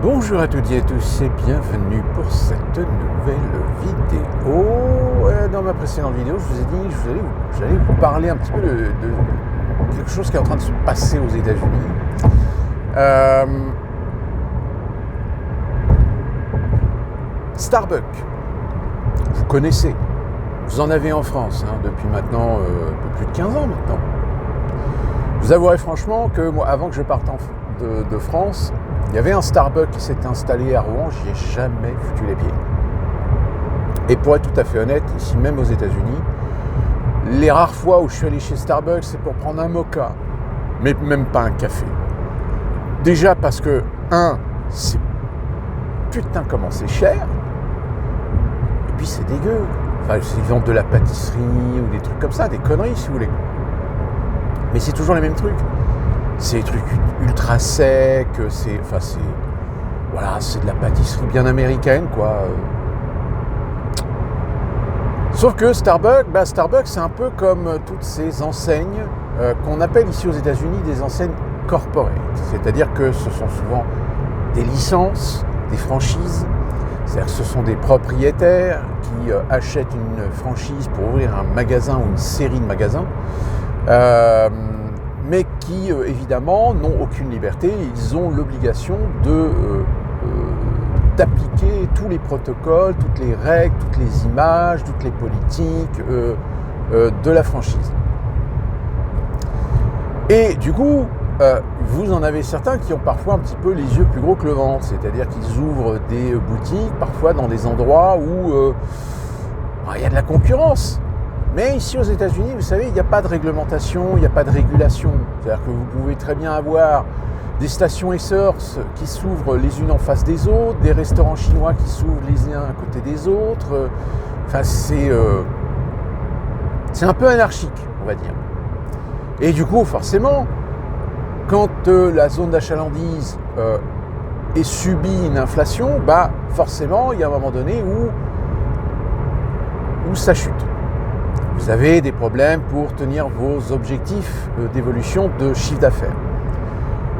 Bonjour à toutes et à tous et bienvenue pour cette nouvelle vidéo. Dans ma précédente vidéo, je vous ai dit que j'allais vous parler un petit peu de quelque chose qui est en train de se passer aux États-Unis. Starbucks, vous connaissez, vous en avez en France depuis maintenant un peu plus de 15 ans maintenant. Je vous avouerai franchement que moi, avant que je parte de France, il y avait un Starbucks qui s'était installé à Rouen, j'y ai jamais foutu les pieds. Et pour être tout à fait honnête, ici même aux États-Unis, les rares fois où je suis allé chez Starbucks, c'est pour prendre un mocha, mais même pas un café. Déjà parce que, c'est putain comment c'est cher, et puis c'est dégueu. Enfin, ils vendent de la pâtisserie ou des trucs comme ça, des conneries si vous voulez. Mais c'est toujours les mêmes trucs. C'est des trucs ultra secs, c'est de la pâtisserie bien américaine, quoi. Sauf que Starbucks, c'est un peu comme toutes ces enseignes qu'on appelle ici aux États-Unis des enseignes corporate. C'est-à-dire que ce sont souvent des licences, des franchises. C'est-à-dire que ce sont des propriétaires qui achètent une franchise pour ouvrir un magasin ou une série de magasins. Mais qui, évidemment, n'ont aucune liberté. Ils ont l'obligation d'appliquer tous les protocoles, toutes les règles, toutes les images, toutes les politiques de la franchise. Et du coup, vous en avez certains qui ont parfois un petit peu les yeux plus gros que le ventre, c'est-à-dire qu'ils ouvrent des boutiques, parfois dans des endroits où il y a de la concurrence. Mais ici aux États-Unis, vous savez, il n'y a pas de réglementation, il n'y a pas de régulation. C'est-à-dire que vous pouvez très bien avoir des stations essence qui s'ouvrent les unes en face des autres, des restaurants chinois qui s'ouvrent les uns à côté des autres. C'est un peu anarchique, on va dire. Et du coup, forcément, quand la zone d'achalandise est subie une inflation, forcément, il y a un moment donné où ça chute. Vous avez des problèmes pour tenir vos objectifs d'évolution de chiffre d'affaires.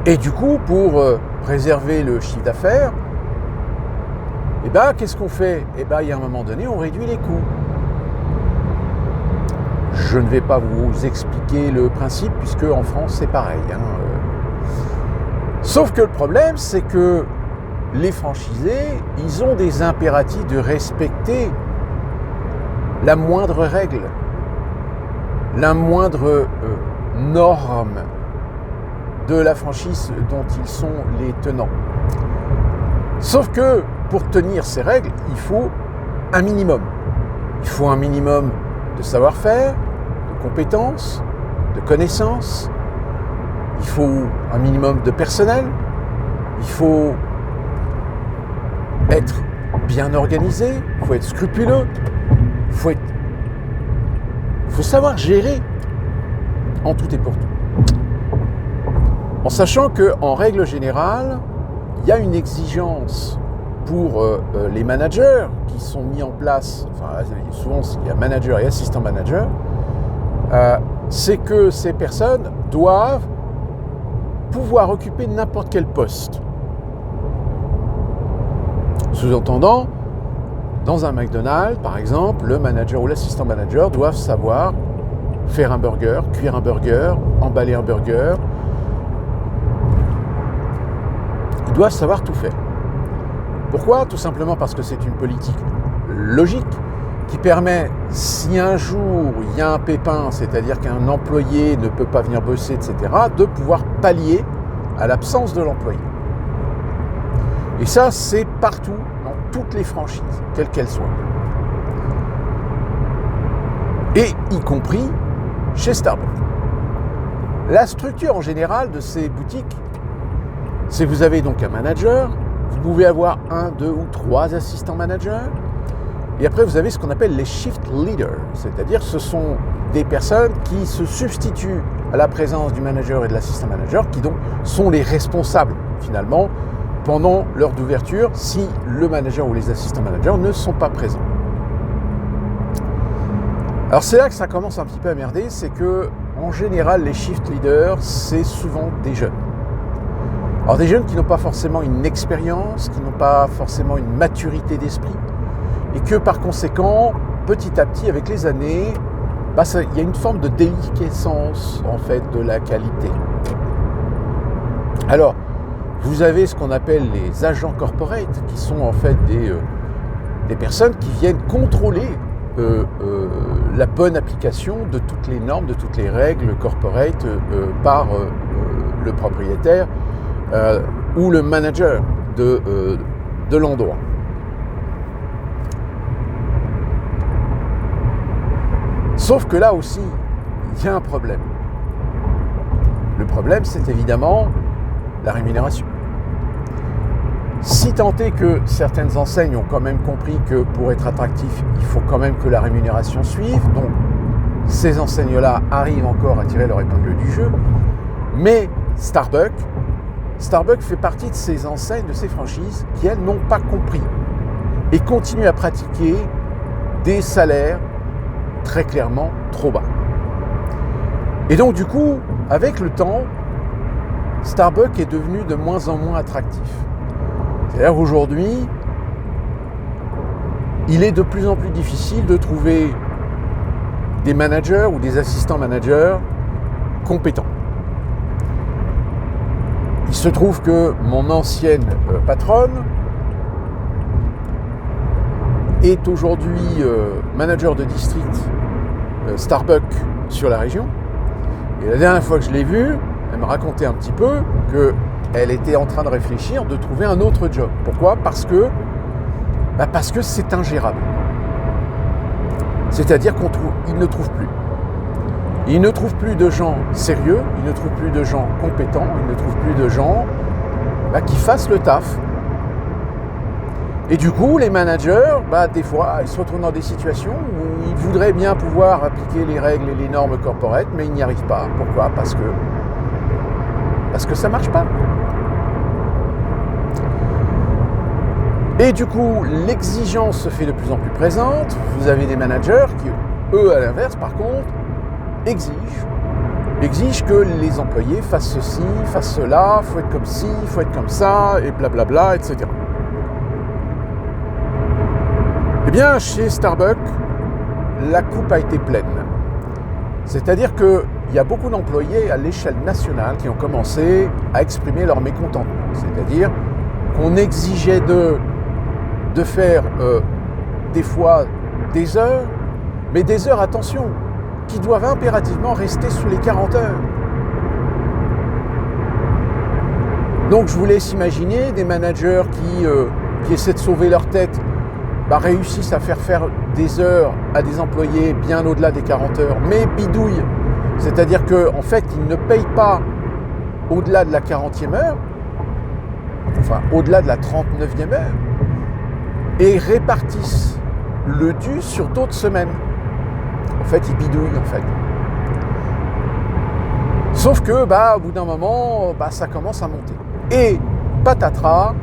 Et du coup, pour préserver le chiffre d'affaires, qu'est-ce qu'on fait ? Il y a un moment donné, on réduit les coûts. Je ne vais pas vous expliquer le principe, puisque en France, c'est pareil. Sauf que le problème, c'est que les franchisés, ils ont des impératifs de respecter la moindre règle, la moindre norme de la franchise dont ils sont les tenants. Sauf que pour tenir ces règles, il faut un minimum. Il faut un minimum de savoir-faire, de compétences, de connaissances. Il faut un minimum de personnel. Il faut être bien organisé. Il faut être scrupuleux. Il faut savoir gérer en tout et pour tout. En sachant qu'en règle générale, il y a une exigence pour les managers qui sont mis en place, souvent il y a manager et assistant manager, c'est que ces personnes doivent pouvoir occuper n'importe quel poste. Sous-entendant, dans un McDonald's, par exemple, le manager ou l'assistant manager doivent savoir faire un burger, cuire un burger, emballer un burger. Ils doivent savoir tout faire. Pourquoi ? Tout simplement parce que c'est une politique logique qui permet, si un jour il y a un pépin, c'est-à-dire qu'un employé ne peut pas venir bosser, etc., de pouvoir pallier à l'absence de l'employé. Et ça, c'est partout, dans toutes les franchises, quelles qu'elles soient. Et y compris chez Starbucks. La structure en général de ces boutiques, c'est que vous avez donc un manager, vous pouvez avoir 1, 2 ou 3 assistants managers, et après vous avez ce qu'on appelle les shift leaders, c'est-à-dire ce sont des personnes qui se substituent à la présence du manager et de l'assistant manager, qui donc sont les responsables finalement pendant l'heure d'ouverture si le manager ou les assistants managers ne sont pas présents. Alors c'est là que ça commence un petit peu à merder, c'est que en général les shift leaders c'est souvent des jeunes. Alors des jeunes qui n'ont pas forcément une expérience, qui n'ont pas forcément une maturité d'esprit, et que par conséquent, petit à petit, avec les années, il y a une forme de déliquescence en fait de la qualité. Alors, vous avez ce qu'on appelle les agents corporate, qui sont en fait des personnes qui viennent contrôler la bonne application de toutes les normes, de toutes les règles corporate par le propriétaire ou le manager de l'endroit. Sauf que là aussi, il y a un problème. Le problème, c'est évidemment la rémunération. Si tant est que certaines enseignes ont quand même compris que pour être attractif, il faut quand même que la rémunération suive, donc ces enseignes-là arrivent encore à tirer leur épingle du jeu, mais Starbucks fait partie de ces enseignes, de ces franchises qui, elles, n'ont pas compris et continuent à pratiquer des salaires très clairement trop bas. Et donc du coup, avec le temps, Starbucks est devenu de moins en moins attractif. C'est-à-dire aujourd'hui, il est de plus en plus difficile de trouver des managers ou des assistants managers compétents. Il se trouve que mon ancienne patronne est aujourd'hui manager de district Starbucks sur la région. Et la dernière fois que je l'ai vue, elle me racontait un petit peu qu'elle était en train de réfléchir de trouver un autre job. Pourquoi ? Parce que c'est ingérable. C'est-à-dire qu'il ne trouve plus. Il ne trouve plus de gens sérieux, il ne trouve plus de gens compétents, il ne trouve plus de gens qui fassent le taf. Et du coup, les managers, des fois, ils se retrouvent dans des situations où ils voudraient bien pouvoir appliquer les règles et les normes corporate, mais ils n'y arrivent pas. Pourquoi ? Parce que ça ne marche pas. Et du coup, l'exigence se fait de plus en plus présente. Vous avez des managers qui, eux, à l'inverse, par contre, exigent que les employés fassent ceci, fassent cela, il faut être comme ci, il faut être comme ça, et blablabla, etc. Eh bien, chez Starbucks, la coupe a été pleine. C'est-à-dire qu'il y a beaucoup d'employés à l'échelle nationale qui ont commencé à exprimer leur mécontentement. C'est-à-dire qu'on exigeait de faire des fois des heures, mais des heures, attention, qui doivent impérativement rester sous les 40 heures. Donc je vous laisse imaginer des managers qui essaient de sauver leur tête, réussissent à faire des heures à des employés bien au-delà des 40 heures, mais bidouillent. C'est-à-dire qu'en fait, ils ne payent pas au-delà de la 40e heure, enfin au-delà de la 39e heure, et répartissent le dû sur d'autres semaines. En fait, ils bidouillent, en fait. Sauf que, au bout d'un moment, ça commence à monter. Et, patatras,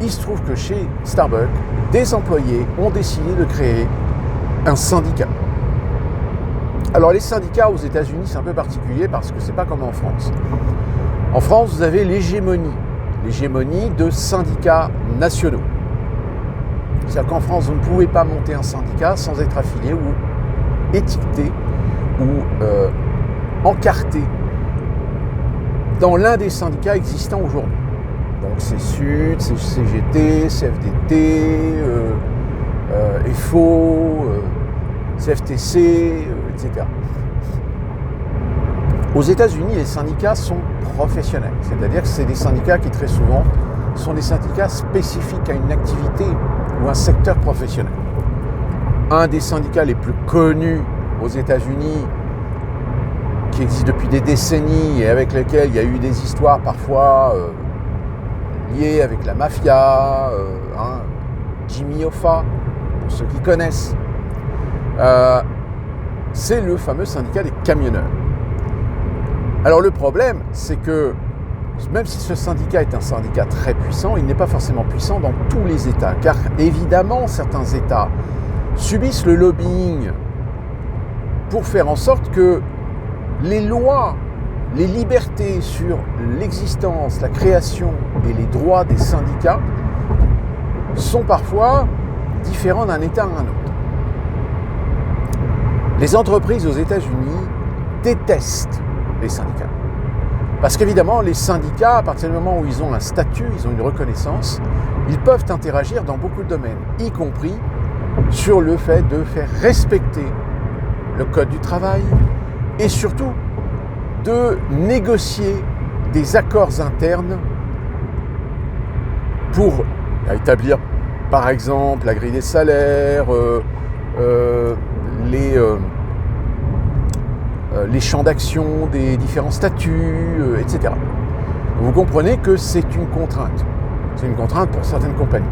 il se trouve que chez Starbucks, des employés ont décidé de créer un syndicat. Alors, les syndicats aux États-Unis, c'est un peu particulier parce que c'est pas comme en France. En France, vous avez l'hégémonie de syndicats nationaux. C'est-à-dire qu'en France, vous ne pouvez pas monter un syndicat sans être affilié ou étiqueté ou encarté dans l'un des syndicats existants aujourd'hui. Donc c'est SUD, c'est CGT, CFDT, FO, CFTC, etc. Aux États-Unis, les syndicats sont professionnels, c'est-à-dire que c'est des syndicats qui très souvent sont des syndicats spécifiques à une activité ou un secteur professionnel. Un des syndicats les plus connus aux États-Unis, qui existe depuis des décennies et avec lequel il y a eu des histoires parfois liées avec la mafia, Jimmy Hoffa, pour ceux qui connaissent, c'est le fameux syndicat des camionneurs. Alors le problème, c'est que même si ce syndicat est un syndicat très puissant, il n'est pas forcément puissant dans tous les États, car évidemment certains États subissent le lobbying pour faire en sorte que les lois les libertés sur l'existence, la création et les droits des syndicats sont parfois différents d'un État à un autre. Les entreprises aux États-Unis détestent les syndicats. Parce qu'évidemment, les syndicats, à partir du moment où ils ont un statut, ils ont une reconnaissance, ils peuvent interagir dans beaucoup de domaines, y compris sur le fait de faire respecter le code du travail et surtout de négocier des accords internes pour établir, par exemple, la grille des salaires, les champs d'action des différents statuts, etc. Vous comprenez que c'est une contrainte. C'est une contrainte pour certaines compagnies.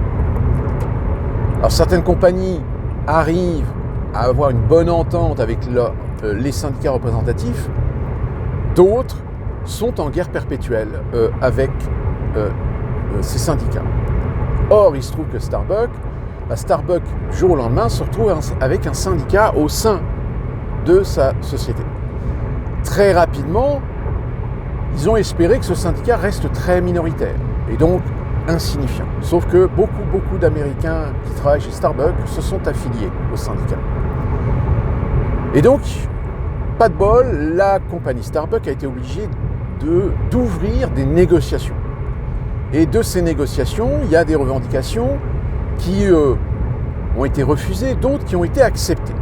Alors certaines compagnies arrivent à avoir une bonne entente avec les syndicats représentatifs, d'autres sont en guerre perpétuelle avec ces syndicats. Or, il se trouve que Starbucks, du jour au lendemain, se retrouve avec un syndicat au sein de sa société. Très rapidement, ils ont espéré que ce syndicat reste très minoritaire et donc insignifiant. Sauf que beaucoup d'Américains qui travaillent chez Starbucks se sont affiliés au syndicat. Et donc, pas de bol, la compagnie Starbucks a été obligée d'ouvrir des négociations. Et de ces négociations, il y a des revendications qui ont été refusées, d'autres qui ont été acceptées.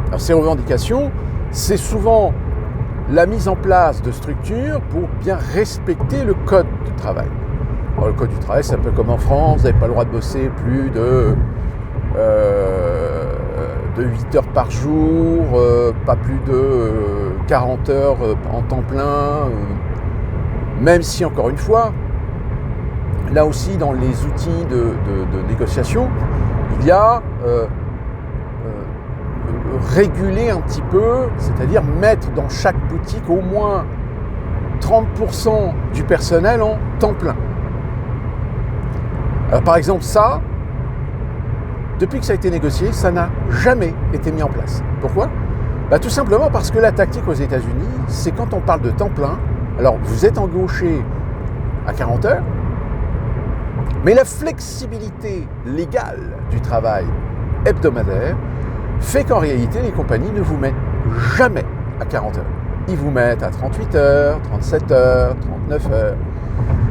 Alors ces revendications, c'est souvent la mise en place de structures pour bien respecter le code du travail. Alors, le code du travail, c'est un peu comme en France, vous n'avez pas le droit de bosser plus de 8 heures par jour, pas plus de 40 heures en temps plein, même si, encore une fois, là aussi, dans les outils de négociation, il y a réguler un petit peu, c'est-à-dire mettre dans chaque boutique au moins 30% du personnel en temps plein. Alors, par exemple, ça, depuis que ça a été négocié, ça n'a jamais été mis en place. Pourquoi ? Tout simplement parce que la tactique aux États-Unis, c'est quand on parle de temps plein, alors vous êtes embauché à 40 heures, mais la flexibilité légale du travail hebdomadaire fait qu'en réalité, les compagnies ne vous mettent jamais à 40 heures. Ils vous mettent à 38 heures, 37 heures, 39 heures.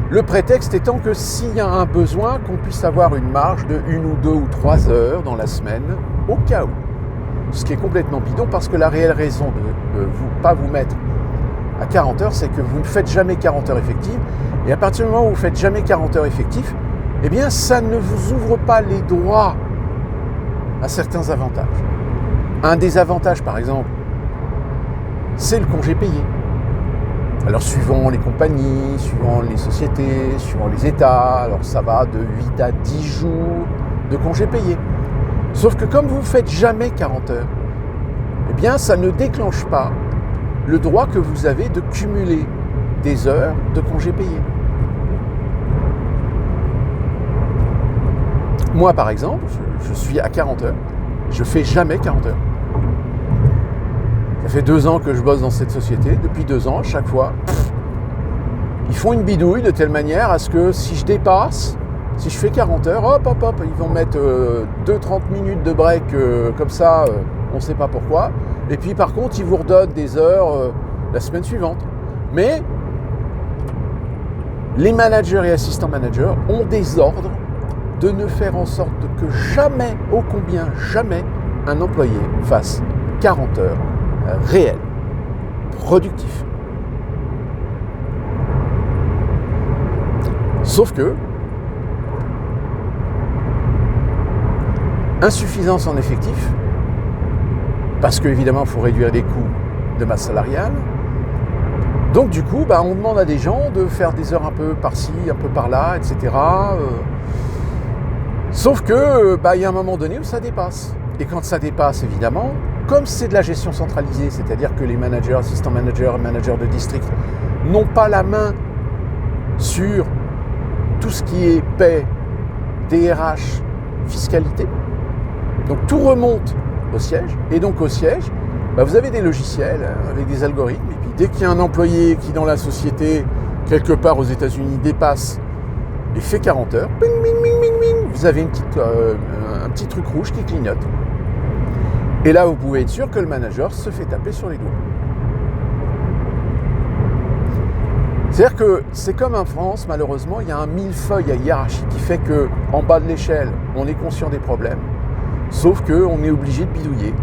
Le prétexte étant que s'il y a un besoin, qu'on puisse avoir une marge de 1 ou 2 ou 3 heures dans la semaine, au cas où. Ce qui est complètement bidon parce que la réelle raison de pas vous mettre à 40 heures, c'est que vous ne faites jamais 40 heures effectives. Et à partir du moment où vous ne faites jamais 40 heures effectives, eh bien, ça ne vous ouvre pas les droits à certains avantages. Un des avantages, par exemple, c'est le congé payé. Alors, suivant les compagnies, suivant les sociétés, suivant les États, alors ça va de 8 à 10 jours de congé payé. Sauf que comme vous ne faites jamais 40 heures, eh bien, ça ne déclenche pas le droit que vous avez de cumuler des heures de congé payé. Moi, par exemple, je suis à 40 heures. Je ne fais jamais 40 heures. Ça fait 2 ans que je bosse dans cette société. Depuis 2 ans, à chaque fois, ils font une bidouille de telle manière à ce que si je dépasse, si je fais 40 heures, hop, ils vont mettre 2-30 minutes de break comme ça, on ne sait pas pourquoi. Et puis par contre, ils vous redonnent des heures la semaine suivante. Mais les managers et assistants managers ont des ordres de ne faire en sorte que jamais, ô combien jamais, un employé fasse 40 heures réelles, productives. Sauf que insuffisance en effectif, parce qu'évidemment il faut réduire les coûts de masse salariale. Donc du coup, on demande à des gens de faire des heures un peu par-ci, un peu par-là, etc. Sauf que y a un moment donné où ça dépasse. Et quand ça dépasse, évidemment, comme c'est de la gestion centralisée, c'est-à-dire que les managers, assistants managers, managers de district n'ont pas la main sur tout ce qui est paie, DRH, fiscalité. Donc tout remonte au siège. Et donc au siège, vous avez des logiciels avec des algorithmes. Et puis Dès qu'il y a un employé qui, dans la société, quelque part aux États-Unis, dépasse et fait 40 heures, ping, ping, ping, ping, ping, vous avez un petit truc rouge qui clignote. Et là, vous pouvez être sûr que le manager se fait taper sur les doigts. C'est-à-dire que c'est comme en France, malheureusement, il y a un millefeuille à hiérarchie qui fait qu'en bas de l'échelle, on est conscient des problèmes, sauf qu'on est obligé de bidouiller.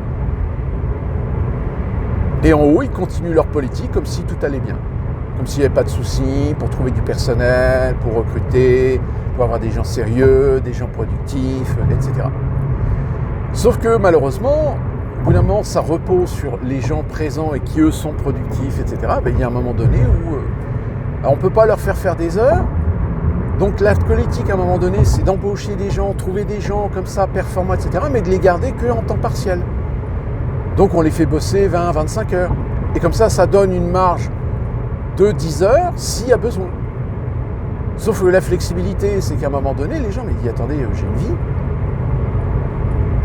Et en haut, ils continuent leur politique comme si tout allait bien. Comme s'il n'y avait pas de soucis pour trouver du personnel, pour recruter, pour avoir des gens sérieux, des gens productifs, etc. Sauf que malheureusement, au bout d'un moment, ça repose sur les gens présents et qui eux sont productifs, etc. Ben, il y a un moment donné où on ne peut pas leur faire des heures. Donc la politique à un moment donné, c'est d'embaucher des gens, trouver des gens comme ça, performants, etc. Mais de les garder qu'en temps partiel. Donc on les fait bosser 20 à 25 heures. Et comme ça donne une marge de 10 heures s'il y a besoin. Sauf que la flexibilité, c'est qu'à un moment donné, les gens me disent « Attendez, j'ai une vie ».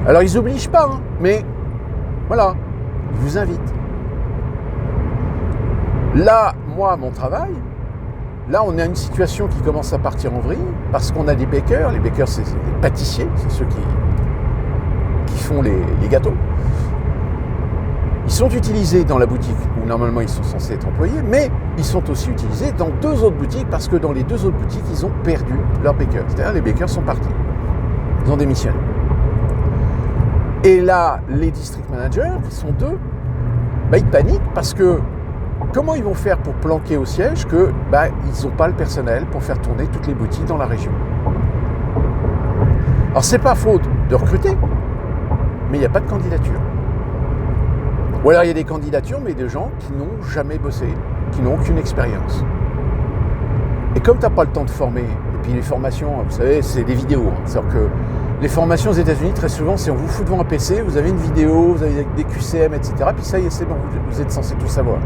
Alors ils n'obligent pas, hein, mais voilà, ils vous invitent. Là, moi, mon travail, là, on a une situation qui commence à partir en vrille parce qu'on a des bakers. Les bakers, c'est des pâtissiers, c'est ceux qui font les gâteaux. Ils sont utilisés dans la boutique où normalement ils sont censés être employés, mais ils sont aussi utilisés dans 2 autres boutiques parce que dans les 2 autres boutiques, ils ont perdu leurs bakers. C'est-à-dire les bakers sont partis. Ils ont démissionné. Et là, les district managers, qui sont 2, ils paniquent parce que comment ils vont faire pour planquer au siège que ils n'ont pas le personnel pour faire tourner toutes les boutiques dans la région. Alors c'est pas faute de recruter, mais il n'y a pas de candidature. Ou alors il y a des candidatures, mais de gens qui n'ont jamais bossé, qui n'ont aucune expérience. Et comme tu n'as pas le temps de former, et puis les formations, vous savez, c'est des vidéos. C'est-à-dire que les formations aux États-Unis, très souvent, c'est on vous fout devant un PC, vous avez une vidéo, vous avez des QCM, etc. Puis ça y est, c'est bon, vous êtes censé tout savoir.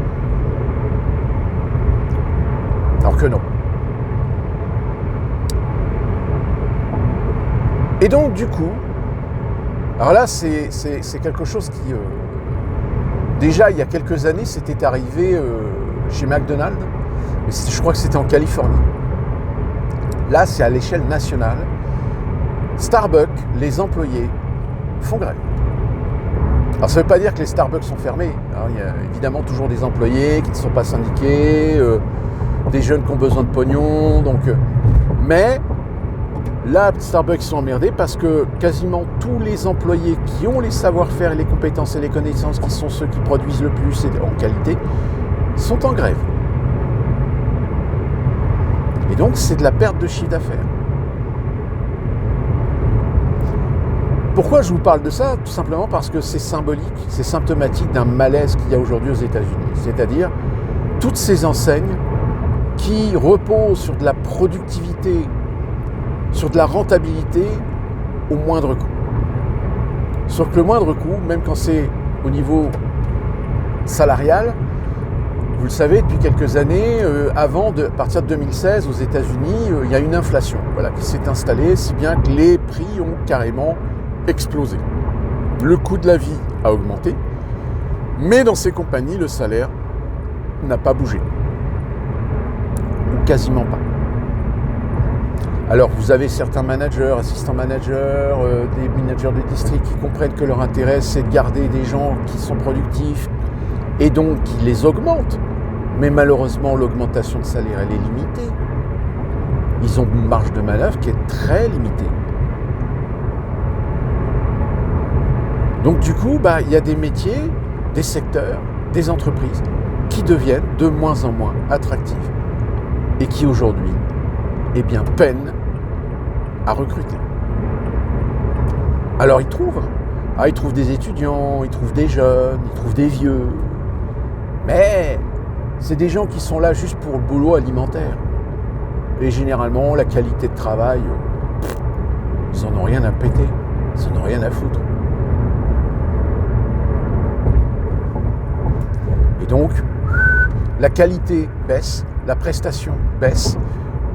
Alors que non. Et donc, du coup, alors là, c'est quelque chose qui... déjà, il y a quelques années, c'était arrivé chez McDonald's. Mais je crois que c'était en Californie. Là, c'est à l'échelle nationale. Starbucks, les employés font grève. Alors, ça ne veut pas dire que les Starbucks sont fermés. Alors, il y a évidemment toujours des employés qui ne sont pas syndiqués, des jeunes qui ont besoin de pognon. Mais là, Starbucks sont emmerdés parce que quasiment tous les employés qui ont les savoir-faire et les compétences et les connaissances, qui sont ceux qui produisent le plus et en qualité, sont en grève. Et donc, c'est de la perte de chiffre d'affaires. Pourquoi je vous parle de ça ? Tout simplement parce que c'est symbolique, c'est symptomatique d'un malaise qu'il y a aujourd'hui aux États-Unis. C'est-à-dire toutes ces enseignes qui reposent sur de la productivité, sur de la rentabilité au moindre coût. Sauf que le moindre coût, même quand c'est au niveau salarial, vous le savez, depuis quelques années, à partir de 2016, aux États-Unis, il y a une inflation qui s'est installée, si bien que les prix ont carrément explosé. Le coût de la vie a augmenté, mais dans ces compagnies, le salaire n'a pas bougé. Ou quasiment pas. Alors, vous avez certains managers, assistants managers, des managers de district qui comprennent que leur intérêt, c'est de garder des gens qui sont productifs et donc qui les augmentent. Mais malheureusement, l'augmentation de salaire, elle est limitée. Ils ont une marge de manœuvre qui est très limitée. Donc, du coup, il y a des métiers, des secteurs, des entreprises qui deviennent de moins en moins attractifs et qui aujourd'hui, peinent à recruter. Alors ils trouvent des étudiants, ils trouvent des jeunes, ils trouvent des vieux, mais c'est des gens qui sont là juste pour le boulot alimentaire. Et généralement, la qualité de travail, ils en ont rien à péter, ils en ont rien à foutre. Et donc, la qualité baisse, la prestation baisse.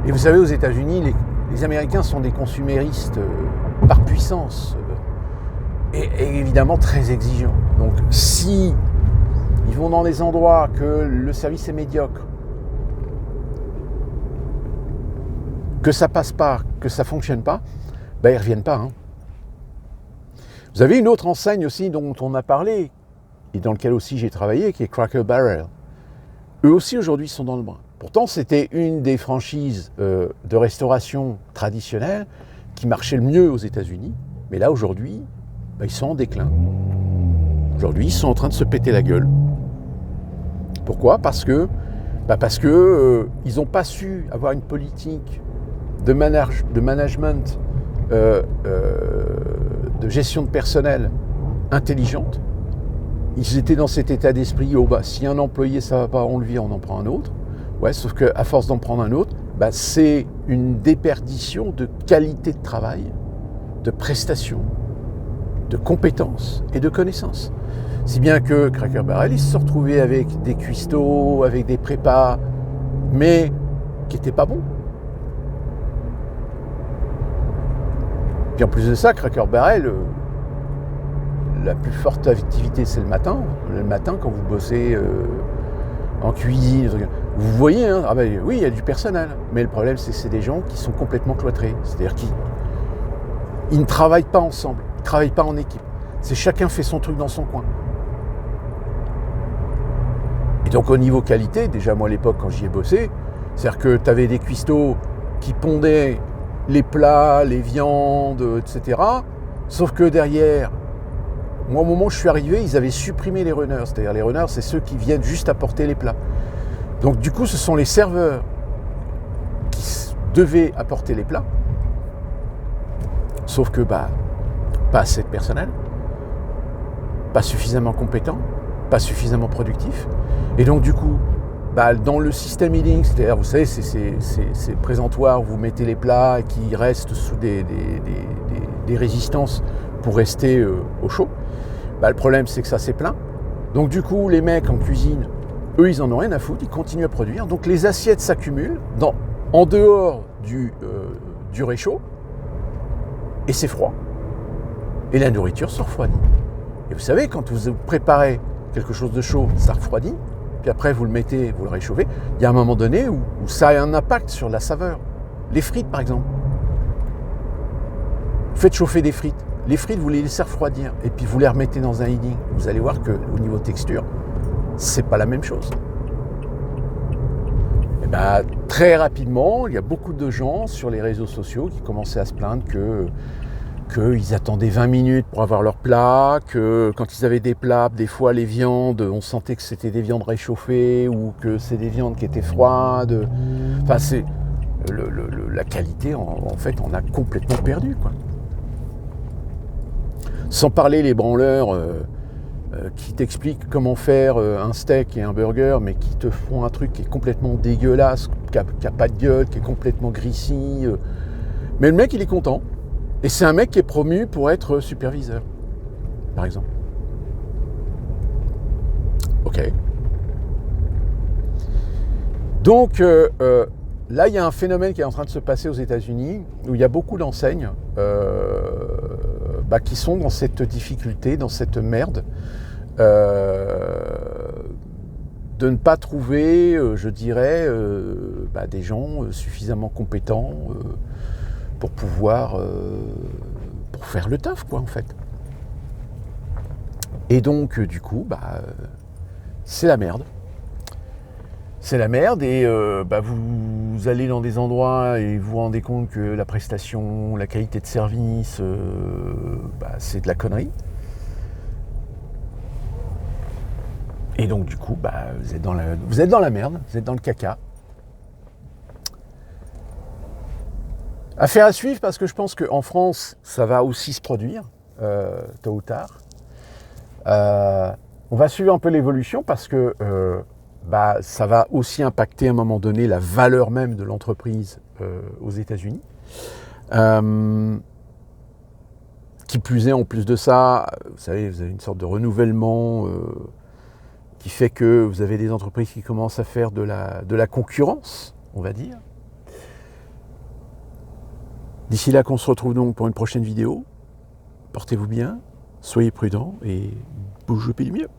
Et vous savez, aux États-Unis, les Américains sont des consuméristes par puissance et évidemment très exigeants. Donc, si ils vont dans des endroits que le service est médiocre, que ça passe pas, que ça fonctionne pas, ben ils reviennent pas. Hein. Vous avez une autre enseigne aussi dont on a parlé, et dans lequel aussi j'ai travaillé, qui est Cracker Barrel. Eux aussi aujourd'hui sont dans le bain. Pourtant c'était une des franchises de restauration traditionnelle qui marchait le mieux aux États-Unis, mais là aujourd'hui, ben, ils sont en déclin. Aujourd'hui, ils sont en train de se péter la gueule. Pourquoi ? Parce que ils n'ont pas su avoir une politique de management, de gestion de personnel intelligente. Ils étaient dans cet état d'esprit, si un employé ça va pas, on le vire, on en prend un autre. Ouais, sauf qu'à force d'en prendre un autre, c'est une déperdition de qualité de travail, de prestations, de compétences et de connaissances. Si bien que Cracker Barrel, ils se sont retrouvés avec des cuistots, avec des prépas, mais qui n'étaient pas bons. Puis en plus de ça, Cracker Barrel, la plus forte activité, c'est le matin. Le matin, quand vous bossez en cuisine, vous voyez, hein, oui, il y a du personnel. Mais le problème, c'est que c'est des gens qui sont complètement cloîtrés. C'est-à-dire qu'ils ne travaillent pas ensemble, ils ne travaillent pas en équipe. C'est chacun fait son truc dans son coin. Et donc au niveau qualité, déjà moi à l'époque quand j'y ai bossé, c'est-à-dire que tu avais des cuistots qui pondaient les plats, les viandes, etc. Sauf que derrière, moi au moment où je suis arrivé, ils avaient supprimé les runners. C'est-à-dire les runners, c'est ceux qui viennent juste apporter les plats. Donc du coup, ce sont les serveurs qui devaient apporter les plats. Sauf que pas assez de personnel, pas suffisamment compétent, pas suffisamment productif. Et donc du coup, dans le système healing, c'est-à-dire vous savez, c'est présentoir, vous mettez les plats qui restent sous des résistances pour rester au chaud. Le problème c'est que ça c'est plein. Donc du coup, les mecs en cuisine, eux ils en ont rien à foutre, ils continuent à produire. Donc les assiettes s'accumulent en dehors du réchaud, et c'est froid. Et la nourriture se refroidit. Et vous savez, quand vous préparez quelque chose de chaud, ça refroidit, puis après vous le mettez, vous le réchauffez, il y a un moment donné où ça a un impact sur la saveur. Les frites par exemple. Vous faites chauffer des frites. Les frites, vous les laissez refroidir, et puis vous les remettez dans un heating. Vous allez voir qu'au niveau texture, c'est pas la même chose. Et très rapidement, il y a beaucoup de gens sur les réseaux sociaux qui commençaient à se plaindre qu'ils attendaient 20 minutes pour avoir leur plat, que quand ils avaient des plats, des fois les viandes, on sentait que c'était des viandes réchauffées ou que c'est des viandes qui étaient froides. Enfin, c'est la qualité, en fait, on a complètement perdu, quoi. Sans parler les branleurs qui t'expliquent comment faire un steak et un burger, mais qui te font un truc qui est complètement dégueulasse, qui a pas de gueule, qui est complètement greasy. Mais le mec, il est content. Et c'est un mec qui est promu pour être superviseur, par exemple. Ok. Donc, là, il y a un phénomène qui est en train de se passer aux États-Unis, où il y a beaucoup d'enseignes qui sont dans cette difficulté, dans cette merde, de ne pas trouver, je dirais, des gens suffisamment compétents pour pouvoir pour faire le taf, quoi, en fait. Et donc, du coup, c'est la merde. C'est la merde, et vous allez dans des endroits et vous vous rendez compte que la prestation, la qualité de service, c'est de la connerie. Et donc du coup, vous êtes dans la merde, vous êtes dans le caca. Affaire à suivre, parce que je pense qu'en France, ça va aussi se produire, tôt ou tard. On va suivre un peu l'évolution, parce que ça va aussi impacter à un moment donné la valeur même de l'entreprise aux États-Unis. Qui plus est, en plus de ça, vous savez, vous avez une sorte de renouvellement qui fait que vous avez des entreprises qui commencent à faire de la concurrence, on va dire. D'ici là, qu'on se retrouve donc pour une prochaine vidéo. Portez-vous bien, soyez prudents et bougez du mieux.